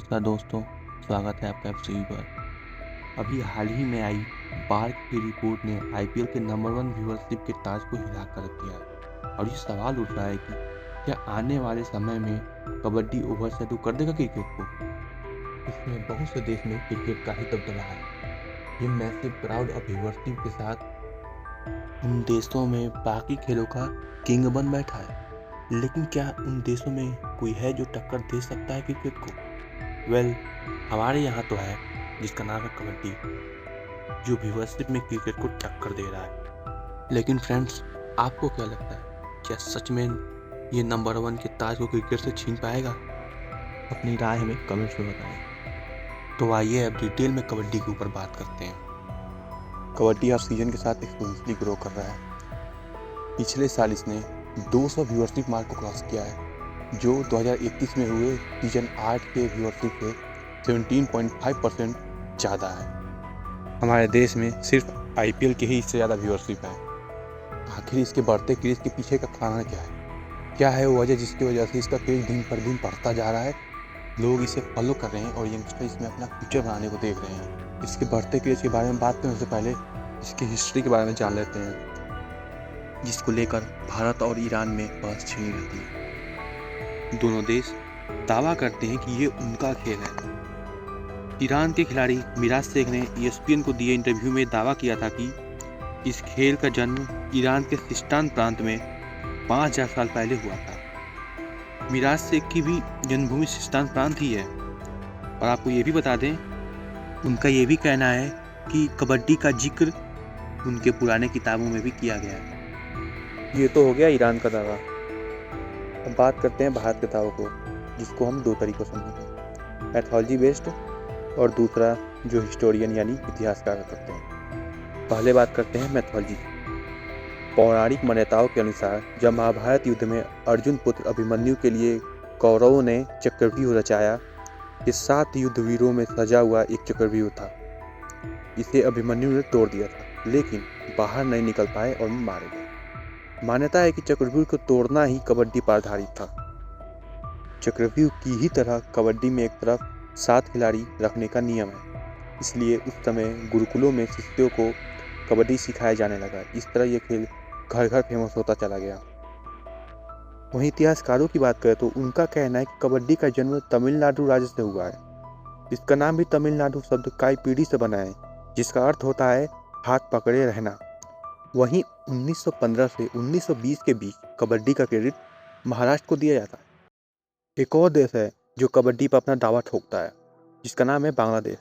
नमस्कार दोस्तों, स्वागत है आपका एफसीवी पर। अभी हाल ही में आई बार्क की रिपोर्ट ने आईपीएल के नंबर 1 व्यूअरशिप के ताज को हिला कर रख दिया है और ये सवाल उठ रहा है कि क्या आने वाले समय में कबड्डी ओवरशैडो कर देगा क्रिकेट को। इसमें बहुत से देश में क्रिकेट का ही दबदबा है। ये मैसिव क्राउड और व्यूअरशिप के साथ उन देशों में बाकी खेलों का किंग बन बैठा है, लेकिन क्या उन देशों में कोई है जो टक्कर दे सकता है क्रिकेट को? हमारे यहाँ तो है, जिसका नाम है कबड्डी, जो व्यूअरशिप में क्रिकेट को टक्कर दे रहा है। लेकिन फ्रेंड्स, आपको क्या लगता है, क्या सच में ये नंबर 1 के ताज को क्रिकेट से छीन पाएगा? अपनी राय हमें कमेंट्स में बताएं। तो आइए अब डिटेल में कबड्डी के ऊपर बात करते हैं। कबड्डी हर सीजन के साथ एक्सपोनेंशियली ग्रो कर रहा है। पिछले साल इसने 200 व्यूअरशिप मार्क को क्रॉस किया है, जो 2021 में हुए सीजन 8 के व्यूअरशिप से 17.5% ज़्यादा है। हमारे देश में सिर्फ आईपीएल के ही इससे ज़्यादा व्यूअरशिप है। आखिर इसके बढ़ते क्रेज़ के पीछे का कारण क्या है? क्या है वो वजह जिसकी वजह से इसका क्रेज़ दिन पर दिन बढ़ता जा रहा है? लोग इसे फॉलो कर रहे हैं और यंगस्टर इसमें अपना फ्यूचर बनाने को देख रहे हैं। इसके बढ़ते क्रेज़ के बारे में बात करने से पहले इसकी हिस्ट्री के बारे में जान लेते हैं, जिसको लेकर भारत और ईरान में बहस छिड़ी रहती है। दोनों देश दावा करते हैं कि ये उनका खेल है। ईरान के खिलाड़ी मिराज शेख ने ESPN को दिए इंटरव्यू में दावा किया था कि इस खेल का जन्म ईरान के सिस्तान प्रांत में 5000 साल पहले हुआ था। मिराज शेख की भी जन्मभूमि सिस्तान प्रांत ही है। और आपको ये भी बता दें, उनका ये भी कहना है कि कबड्डी का जिक्र उनके पुराने किताबों में भी किया गया है। ये तो हो गया ईरान का दावा। अब बात करते हैं भारत के दावों को, जिसको हम दो तरीकों से समझेंगे, मैथोलॉजी बेस्ड और दूसरा जो हिस्टोरियन यानी इतिहासकार करते हैं। पहले बात करते हैं मैथोलॉजी। पौराणिक मान्यताओं के अनुसार जब महाभारत युद्ध में अर्जुन पुत्र अभिमन्यु के लिए कौरवों ने चक्रव्यूह रचाया, ये 7 युद्ध वीरों में सजा हुआ एक चक्रव्यूह था। इसे अभिमन्यु ने तोड़ दिया था, लेकिन बाहर नहीं निकल पाए और मारे गए। मान्यता है कि चक्रव्यूह को तोड़ना ही कबड्डी पर आधारित था। चक्रव्यूह की ही तरह कबड्डी में एक तरफ 7 खिलाड़ी रखने का नियम है, इसलिए उस समय गुरुकुलों में शिष्यों को कबड्डी सिखाया जाने लगा। इस तरह यह खेल घर घर फेमस होता चला गया। वहीं इतिहासकारों की बात करें तो उनका कहना है कि कबड्डी का जन्म तमिलनाडु राज्य से हुआ है। इसका नाम भी तमिलनाडु शब्द काई पीढ़ी से बना है, जिसका अर्थ होता है हाथ पकड़े रहना। वहीं 1915 से 1920 के बीच कबड्डी का क्रेडिट महाराष्ट्र को दिया जाता है। एक और देश है जो कबड्डी पर अपना दावा ठोकता है, जिसका नाम है बांग्लादेश,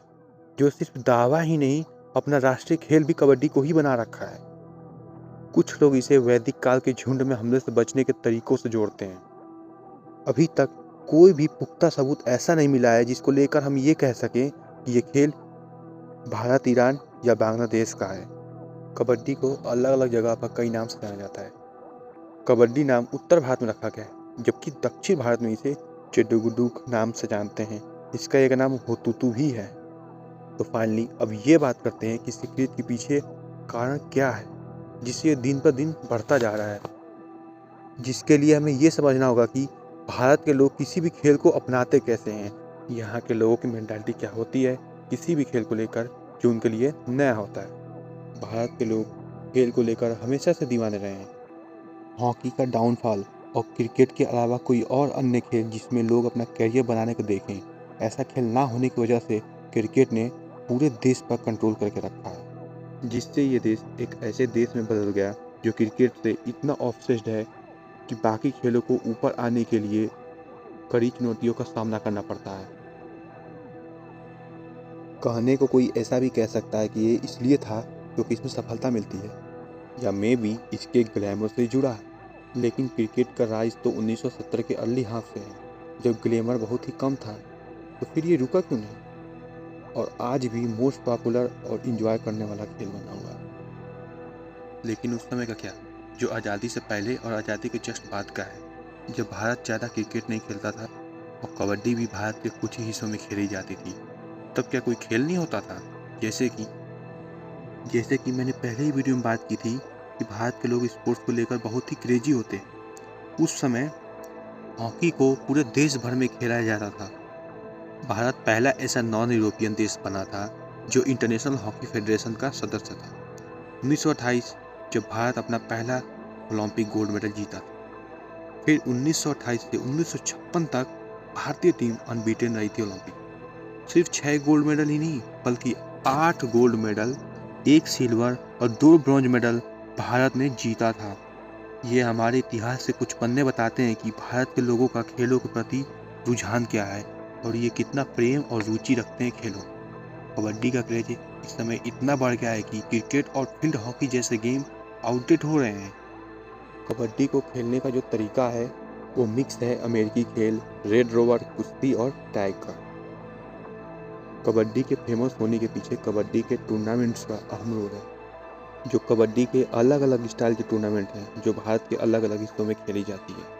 जो सिर्फ दावा ही नहीं अपना राष्ट्रीय खेल भी कबड्डी को ही बना रखा है। कुछ लोग इसे वैदिक काल के झुंड में हमले से बचने के तरीकों से जोड़ते हैं। अभी तक कोई भी पुख्ता सबूत ऐसा नहीं मिला है जिसको लेकर हम ये कह सकें कि ये खेल भारत, ईरान या बांग्लादेश का है। कबड्डी को अलग अलग जगह पर कई नाम से जाना जाता है। कबड्डी नाम उत्तर भारत में रखा गया है, जबकि दक्षिण भारत में इसे चेडुगुडू नाम से जानते हैं। इसका एक नाम होतुतु भी है। तो फाइनली अब ये बात करते हैं कि इस क्रेज़ के पीछे कारण क्या है, जिससे दिन पर दिन बढ़ता जा रहा है, जिसके लिए हमें ये समझना होगा कि भारत के लोग किसी भी खेल को अपनाते कैसे हैं, यहाँ के लोगों की मेंटालिटी क्या होती है किसी भी खेल को लेकर जो उनके लिए नया होता है। भारत के लोग खेल को लेकर हमेशा से दीवाने रहे हैं। हॉकी का डाउनफॉल और क्रिकेट के अलावा कोई और अन्य खेल जिसमें लोग अपना करियर बनाने को देखें, ऐसा खेल ना होने की वजह से क्रिकेट ने पूरे देश पर कंट्रोल करके रखा है, जिससे ये देश एक ऐसे देश में बदल गया जो क्रिकेट से इतना ऑब्सेस्ड है कि बाकी खेलों को ऊपर आने के लिए कड़ी चुनौतियों का सामना करना पड़ता है। कहने को कोई ऐसा भी कह सकता है कि ये इसलिए था क्योंकि इसमें सफलता मिलती है, या मे बी इसके ग्लैमर से जुड़ा है। लेकिन क्रिकेट का राज तो 1970 के अर्ली हाफ से है, जब ग्लैमर बहुत ही कम था। तो फिर ये रुका क्यों नहीं और आज भी मोस्ट पॉपुलर और इंजॉय करने वाला खेल बना हुआ है। लेकिन उस समय का क्या, जो आज़ादी से पहले और आज़ादी के जस्ट बाद का है, जब भारत ज़्यादा क्रिकेट नहीं खेलता था और कबड्डी भी भारत के कुछ ही हिस्सों में खेली जाती थी, तब क्या कोई खेल नहीं होता था? जैसे कि मैंने पहले ही वीडियो में बात की थी कि भारत के लोग स्पोर्ट्स को लेकर बहुत ही क्रेजी होते हैं। उस समय हॉकी को पूरे देश भर में खेला जाता था। भारत पहला ऐसा नॉन यूरोपियन देश बना था जो इंटरनेशनल हॉकी फेडरेशन का सदस्य था। 1928 जब भारत अपना पहला ओलंपिक गोल्ड मेडल जीता था। फिर 1928 से 1956 तक भारतीय टीम अनबीटेन रही थी ओलंपिक। सिर्फ 6 गोल्ड मेडल ही नहीं बल्कि 8 गोल्ड मेडल, 1 सिल्वर और 2 ब्रॉन्ज मेडल भारत ने जीता था। ये हमारे इतिहास से कुछ पन्ने बताते हैं कि भारत के लोगों का खेलों के प्रति रुझान क्या है और ये कितना प्रेम और रुचि रखते हैं खेलों। कबड्डी का क्रेज इस समय इतना बढ़ गया है कि क्रिकेट और फील्ड हॉकी जैसे गेम आउटडेट हो रहे हैं। कबड्डी को खेलने का जो तरीका है वो मिक्स है अमेरिकी खेल, रेड रोवर, कुश्ती और टैग का। कबड्डी के फेमस होने के पीछे कबड्डी के टूर्नामेंट्स का अहम रोल है। जो कबड्डी के अलग अलग स्टाइल के टूर्नामेंट हैं जो भारत के अलग अलग हिस्सों में खेली जाती है।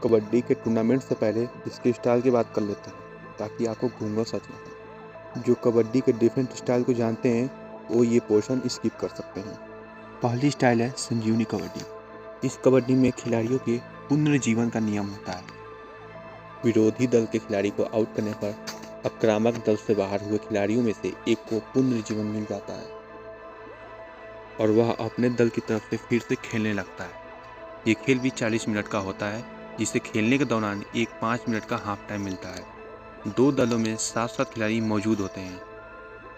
कबड्डी के टूर्नामेंट से पहले इसके स्टाइल की बात कर लेते हैं ताकि आपको घूंगा सच ना हो। जो कबड्डी के डिफरेंट स्टाइल को जानते हैं वो ये पोर्शन स्किप कर सकते हैं। पहली स्टाइल है संजीवनी कबड्डी। इस कबड्डी में खिलाड़ियों के पुनर्जीवन का नियम होता है। विरोधी दल के खिलाड़ी को आउट करने पर आक्रामक दल से बाहर हुए खिलाड़ियों में से एक को पुनर्जीवन मिल जाता है और वह अपने दल की तरफ से फिर से खेलने लगता है। ये खेल भी 40 मिनट का होता है जिसे खेलने के दौरान एक 5 मिनट का हाफ टाइम मिलता है। 2 दलों में 7-7 खिलाड़ी मौजूद होते हैं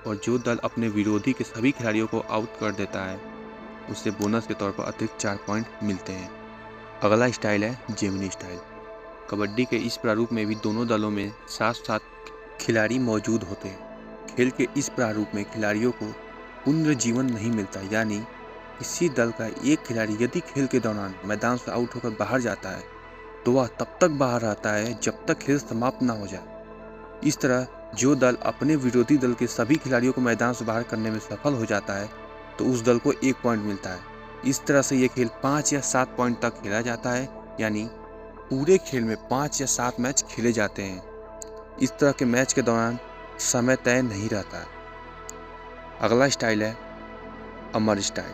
और जो दल अपने विरोधी के सभी खिलाड़ियों को आउट कर देता है उसे बोनस के तौर पर अतिरिक्त 4 पॉइंट मिलते हैं। अगला स्टाइल है जेमिनी स्टाइल। कबड्डी के इस प्रारूप में भी दोनों दलों में 7-7 खिलाड़ी मौजूद होते हैं। खेल के इस प्रारूप में खिलाड़ियों को पुनर्जीवन नहीं मिलता, यानी किसी दल का एक खिलाड़ी यदि खेल के दौरान मैदान से आउट होकर बाहर जाता है तो वह तब तक बाहर रहता है जब तक खेल समाप्त ना हो जाए। इस तरह जो दल अपने विरोधी दल के सभी खिलाड़ियों को मैदान से बाहर करने में सफल हो जाता है तो उस दल को 1 पॉइंट मिलता है। इस तरह से ये खेल 5 या 7 पॉइंट तक खेला जाता है, यानी पूरे खेल में 5 या 7 मैच खेले जाते हैं। इस तरह के मैच के दौरान समय तय नहीं रहता है। अगला स्टाइल है अमर स्टाइल।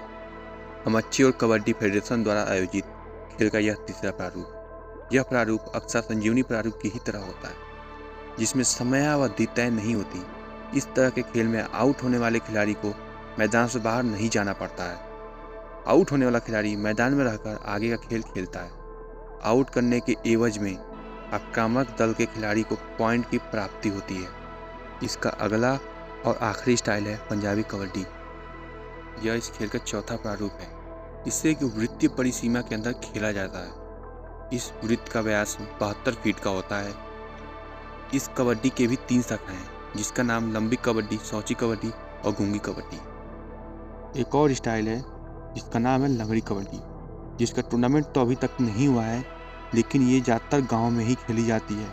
अमेच्योर कबड्डी फेडरेशन द्वारा आयोजित खेल का यह तीसरा प्रारूप। यह प्रारूप अक्सर संजीवनी प्रारूप की ही तरह होता है जिसमें समयावधि तय नहीं होती। इस तरह के खेल में आउट होने वाले खिलाड़ी को मैदान से बाहर नहीं जाना पड़ता है। आउट होने वाला खिलाड़ी मैदान में रहकर आगे का खेल खेलता है। आउट करने के एवज में आक्रामक दल के खिलाड़ी को पॉइंट की प्राप्ति होती है। इसका अगला और आखिरी स्टाइल है पंजाबी कबड्डी। यह इस खेल का चौथा प्रारूप है। इसे एक वृत्तीय परिसीमा के अंदर खेला जाता है। इस वृत्त का व्यास 72 फीट का होता है। इस कबड्डी के भी 3 शाखाएं हैं जिसका नाम लंबी कबड्डी, सौची कबड्डी और गूंगी कबड्डी। एक और स्टाइल है जिसका नाम है लंगड़ी कबड्डी, जिसका टूर्नामेंट तो अभी तक नहीं हुआ है लेकिन ये ज़्यादातर गाँव में ही खेली जाती है।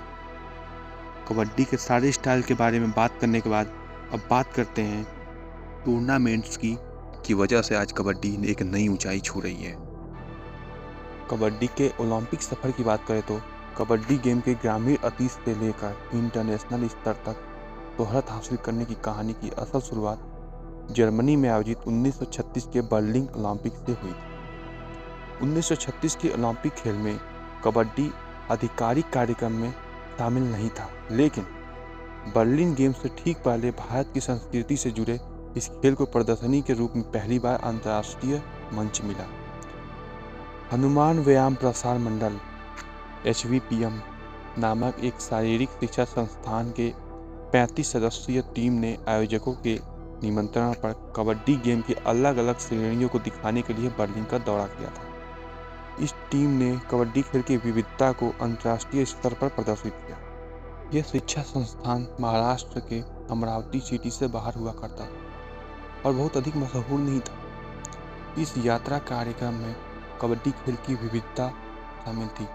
कबड्डी के सारे स्टाइल के बारे में बात करने के बाद अब बात करते हैं टूर्नामेंट्स की वजह से आज कबड्डी एक नई ऊंचाई छू रही है। कबड्डी के ओलंपिक सफर की बात करें तो कबड्डी गेम के ग्रामीण अतीत से लेकर इंटरनेशनल स्तर तक शोहरत हासिल करने की कहानी की असल शुरुआत जर्मनी में आयोजित 1936 के बर्लिन ओलंपिक से हुई थी। 1936 के ओलंपिक खेल में कबड्डी आधिकारिक कार्यक्रम में शामिल नहीं था, लेकिन बर्लिन गेम से ठीक पहले भारत की संस्कृति से जुड़े इस खेल को प्रदर्शनी के रूप में पहली बार अंतर्राष्ट्रीय मंच मिला। हनुमान व्यायाम प्रसार मंडल HVPM नामक एक शारीरिक शिक्षा संस्थान के 35 सदस्यीय टीम ने आयोजकों के निमंत्रण पर कबड्डी गेम की अलग अलग श्रेणियों को दिखाने के लिए बर्लिन का दौरा किया था। इस टीम ने कबड्डी खेल की विविधता को अंतर्राष्ट्रीय स्तर पर प्रदर्शित किया। यह शिक्षा संस्थान महाराष्ट्र के अमरावती सिटी से बाहर हुआ करता था और बहुत अधिक मशहूर नहीं था। इस यात्रा कार्यक्रम में कबड्डी खेल की विविधता शामिल थी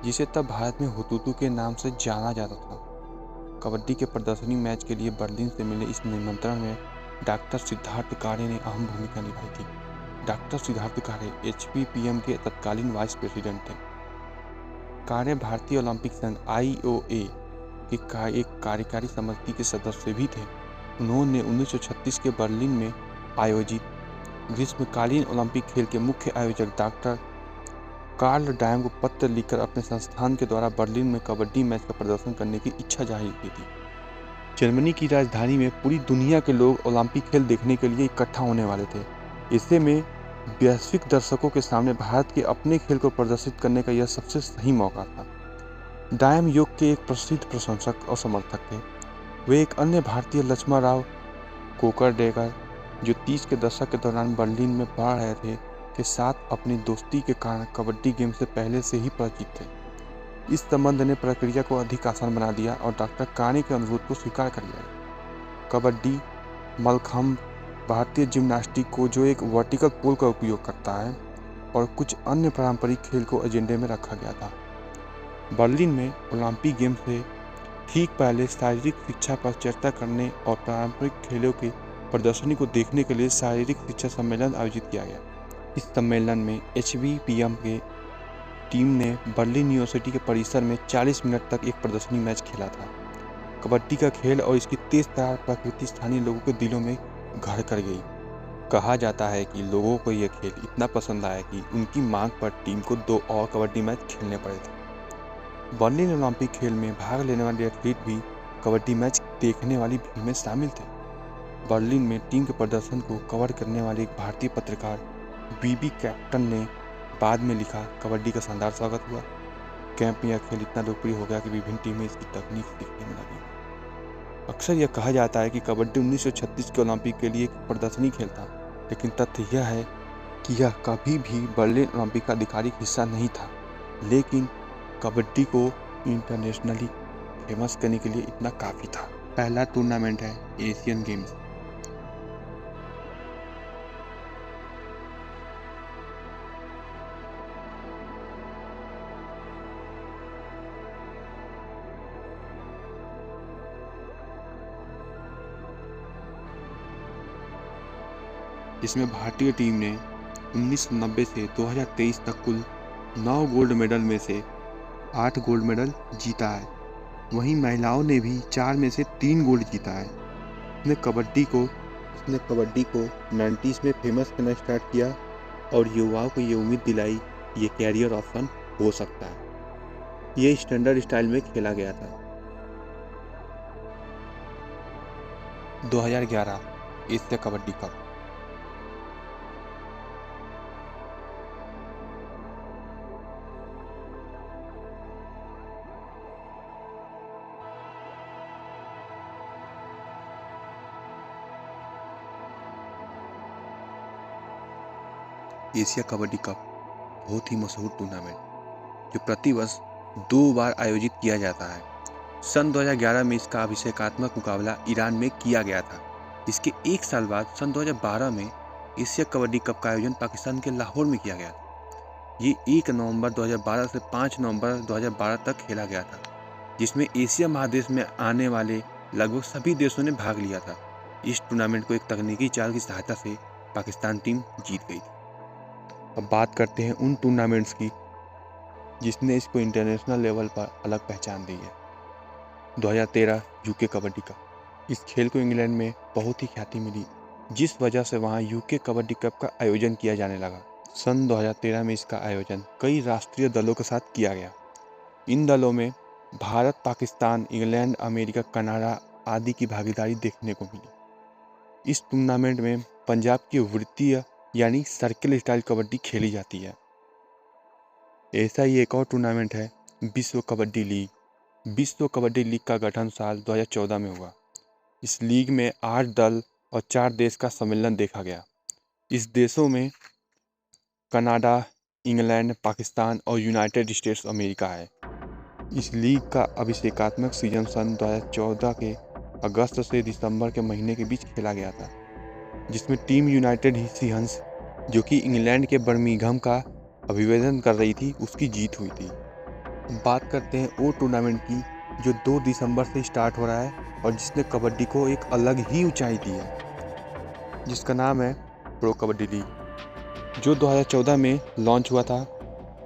जिसे तब भारत में हुतुतु के नाम से जाना जाता था। कबड्डी के प्रदर्शनी मैच के लिए बर्लिन से मिले इस निमंत्रण में डॉक्टर सिद्धार्थ कारे ने अहम भूमिका निभाई थी। डॉक्टर सिद्धार्थ कारे HVPM के तत्कालीन वाइस प्रेसिडेंट थे। कारे भारतीय ओलंपिक संघ IOA के एक कार्यकारी समिति के सदस्य भी थे। उन्होंने 1936 के बर्लिन में आयोजित ग्रीष्मकालीन ओलंपिक खेल के मुख्य आयोजक डॉक्टर कार्ल डायम को पत्र लिखकर अपने संस्थान के द्वारा बर्लिन में कबड्डी मैच का प्रदर्शन करने की इच्छा जाहिर की थी। जर्मनी की राजधानी में पूरी दुनिया के लोग ओलंपिक खेल देखने के लिए इकट्ठा होने वाले थे। ऐसे में वैश्विक दर्शकों के सामने भारत के अपने खेल को प्रदर्शित करने का यह सबसे सही मौका था। डायम योग के एक प्रसिद्ध प्रशंसक और समर्थक थे। वे एक अन्य भारतीय लक्ष्मणराव कोकरडेकर, जो 30 के दशक के दौरान बर्लिन में पढ़ रहे थे, के साथ अपनी दोस्ती के कारण कबड्डी गेम से पहले से ही परिचित थे। इस संबंध ने प्रक्रिया को अधिक आसान बना दिया और डॉक्टर काणे के अनुरोध को स्वीकार कर लिया। कबड्डी, मलखम्ब, भारतीय जिम्नास्टिक को जो एक वर्टिकल पोल का उपयोग करता है, और कुछ अन्य पारंपरिक खेल को एजेंडे में रखा गया था। बर्लिन में ओलंपिक गेम से ठीक पहले शारीरिक शिक्षा पर चर्चा करने और पारंपरिक खेलों के प्रदर्शनी को देखने के लिए शारीरिक शिक्षा सम्मेलन आयोजित किया गया। इस सम्मेलन में HVPM के टीम ने बर्लिन यूनिवर्सिटी के परिसर में 40 मिनट तक एक प्रदर्शनी मैच खेला था। कबड्डी का खेल और इसकी तेज तरार प्रकृति स्थानीय लोगों के दिलों में घर कर गई। कहा जाता है कि लोगों को यह खेल इतना पसंद आया कि उनकी मांग पर टीम को 2 और कबड्डी मैच खेलने पड़े थे। बर्लिन ओलंपिक खेल में भाग लेने वाले एथलीट भी कबड्डी मैच देखने वाली भीड़ में शामिल थे। बर्लिन में टीम के प्रदर्शन को कवर करने वाले एक भारतीय पत्रकार BB कैप्टन ने बाद में लिखा, कबड्डी का शानदार स्वागत हुआ। कैंप में यह खेल इतना लोकप्रिय हो गया कि विभिन्न टीमें इसकी तकनीक सीखने में लगी। अक्सर यह कहा जाता है कि कबड्डी 1936 के ओलंपिक के लिए एक प्रदर्शनी खेल था, लेकिन तथ्य यह है कि यह कभी भी बर्लिन ओलंपिक का आधिकारिक हिस्सा नहीं था। लेकिन कबड्डी को इंटरनेशनली फेमस करने के लिए इतना काफ़ी था। पहला टूर्नामेंट है एशियन गेम्स। जिसमें भारतीय टीम ने 1990 से 2023 तक कुल 9 गोल्ड मेडल में से 8 गोल्ड मेडल जीता है। वहीं महिलाओं ने भी 4 में से 3 गोल्ड जीता है। इसने कबड्डी को 90s में फेमस करना स्टार्ट किया और युवाओं को ये उम्मीद दिलाई ये कैरियर ऑप्शन हो सकता है। ये स्टैंडर्ड स्टाइल में खेला गया था। 2011 Asia kabaddi cup. Asia kabaddi cup बहुत ही मशहूर टूर्नामेंट जो प्रतिवर्ष 2 बार आयोजित किया जाता है। सन 2011 में इसका अभिषेकात्मक मुकाबला ईरान में किया गया था। इसके 1 साल बाद सन 2012 में एशिया कबड्डी कप का आयोजन पाकिस्तान के लाहौर में किया गया था। ये 1 नवंबर 2012 से 5 नवंबर 2012 तक खेला गया था, जिसमें एशिया महादेश में आने वाले लगभग सभी देशों ने भाग लिया था। इस टूर्नामेंट को एक तकनीकी चाल की सहायता से पाकिस्तान टीम जीत गई थी। अब बात करते हैं उन टूर्नामेंट्स की जिसने इसको इंटरनेशनल लेवल पर अलग पहचान दी है। 2013 यूके कबड्डी कप। इस खेल को इंग्लैंड में बहुत ही ख्याति मिली, जिस वजह से वहां यूके कबड्डी कप का आयोजन किया जाने लगा। सन 2013 में इसका आयोजन कई राष्ट्रीय दलों के साथ किया गया। इन दलों में Bharat, Pakistan, England, America, Canada आदि की भागीदारी देखने को मिली। इस टूर्नामेंट में पंजाब की वृत्तीय यानी सर्किल स्टाइल कबड्डी खेली जाती है। ऐसा ही एक और टूर्नामेंट है विश्व कबड्डी लीग। विश्व कबड्डी लीग का गठन साल 2014 में हुआ। इस लीग में 8 दल और 4 देश का सम्मेलन देखा गया। इस देशों में कनाडा, इंग्लैंड, पाकिस्तान और यूनाइटेड स्टेट्स अमेरिका है। इस लीग का अभिषेकात्मक सीजन सन 2014 के अगस्त से दिसंबर के महीने के बीच खेला गया था, जिसमें टीम यूनाइटेड सीहंस, जो कि इंग्लैंड के बर्मिंघम का अभिवेदन कर रही थी, उसकी जीत हुई थी। बात करते हैं वो टूर्नामेंट की जो 2 दिसंबर से स्टार्ट हो रहा है और जिसने कबड्डी को एक अलग ही ऊंचाई दी है, जिसका नाम है प्रो कबड्डी लीग, जो 2014 में लॉन्च हुआ था।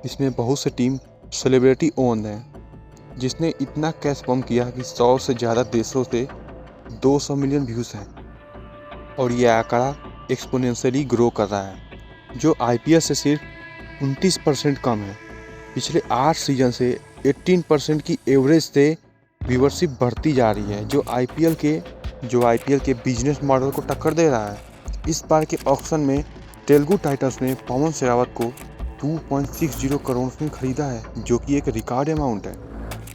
इसमें बहुत से टीम सेलिब्रिटी ओन है, जिसने इतना कैश पंप किया कि 100 से ज़्यादा देशों से 200 मिलियन व्यूज़ हैं और यह आंकड़ा एक्सपोनेंशियली ग्रो कर रहा है, जो IPS से सिर्फ 29% कम है। पिछले 8 सीजन से 18% की एवरेज से व्यूअरशिप बढ़ती जा रही है, जो आईपीएल के बिजनेस मॉडल को टक्कर दे रहा है। इस बार के ऑक्शन में तेलुगु टाइटंस ने पवन शेरावत को 2.60 करोड़ में खरीदा है, जो कि एक रिकॉर्ड अमाउंट है।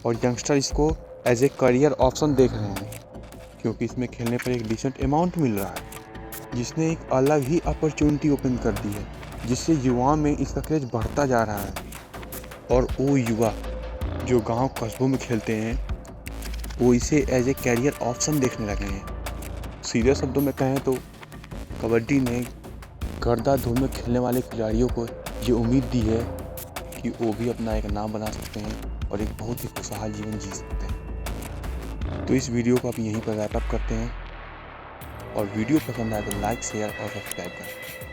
और यंगस्टर इसको एज ए करियर ऑप्शन देख रहे हैं, क्योंकि इसमें खेलने पर एक डिसेंट अमाउंट मिल रहा है, जिसने एक अलग ही अपॉर्चुनिटी ओपन कर दी है, जिससे युवाओं में इसका क्रेज बढ़ता जा रहा है। और वो युवा जो गांव कस्बों में खेलते हैं, वो इसे एज ए कैरियर ऑप्शन देखने लगे हैं। सीरियस शब्दों में कहें तो कबड्डी ने गर्दा धूल में खेलने वाले खिलाड़ियों को ये उम्मीद दी है कि वो भी अपना एक नाम बना सकते हैं और एक बहुत ही खुशहाल जीवन जी सकते हैं। तो इस वीडियो को आप यहीं पर रैप अप करते हैं, और वीडियो पसंद आए तो लाइक, शेयर और सब्सक्राइब करें।